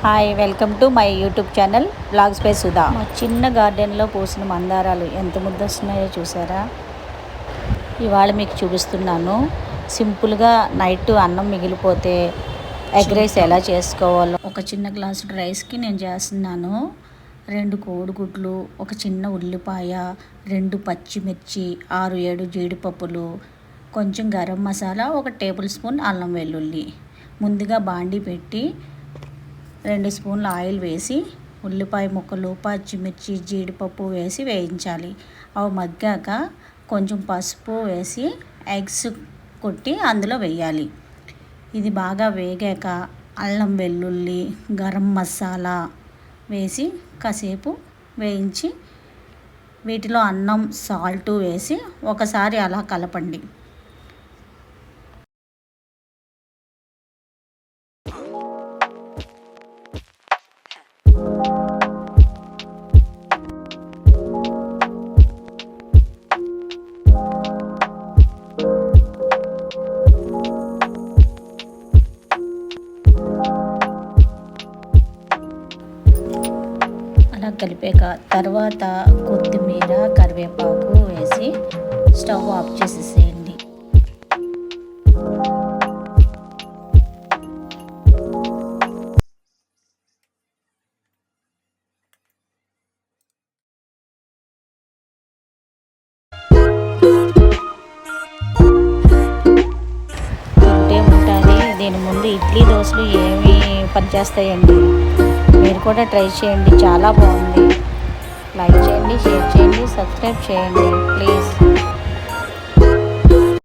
Hi, welcome to my YouTube channel blogs by Sudha. మా చిన్న గార్డెన్లో పూసిన మందారాలు ఎంత ముద్దొస్తున్నాయో చూసారా. ఇవాళ మీకు చూపిస్తున్నాను సింపుల్గా నైట్ అన్నం మిగిలిపోతే ఎగ్ రైస్ ఎలా చేసుకోవాలో. ఒక చిన్న గ్లాసు రైస్కి నేను చేస్తున్నాను 2 కోడిగుడ్లు, ఒక చిన్న ఉల్లిపాయ, 2 పచ్చిమిర్చి, 6-7 జీడిపప్పులు, కొంచెం గరం మసాలా, 1 టేబుల్ స్పూన్ అల్లం వెల్లుల్లి. ముందుగా బాండీ పెట్టి 2 స్పూన్ల ఆయిల్ వేసి ఉల్లిపాయ ముక్కలు, పచ్చిమిర్చి, జీడిపప్పు వేసి వేయించాలి. అవి మగ్గాక కొంచెం పసుపు వేసి ఎగ్స్ కొట్టి అందులో వేయాలి. ఇది బాగా వేగాక అల్లం వెల్లుల్లి, గరం మసాలా వేసి కాసేపు వేయించి వీటిలో అన్నం, సాల్ట్ వేసి ఒకసారి అలా కలపండి. అలా కలిపాక తర్వాత కొత్తిమీర, కరివేపాకు వేసి స్టవ్ ఆఫ్ చేసేసేయండి. తింటే ఉంటుంది. దీని ముందు ఇడ్లీ, దోశలు ఏమి పనిచేస్తాయండి. మీరు కూడా ట్రై చేయండి, చాలా బాగుంది. లైక్ చేయండి, షేర్ చేయండి, సబ్స్క్రైబ్ చేయండి ప్లీజ్.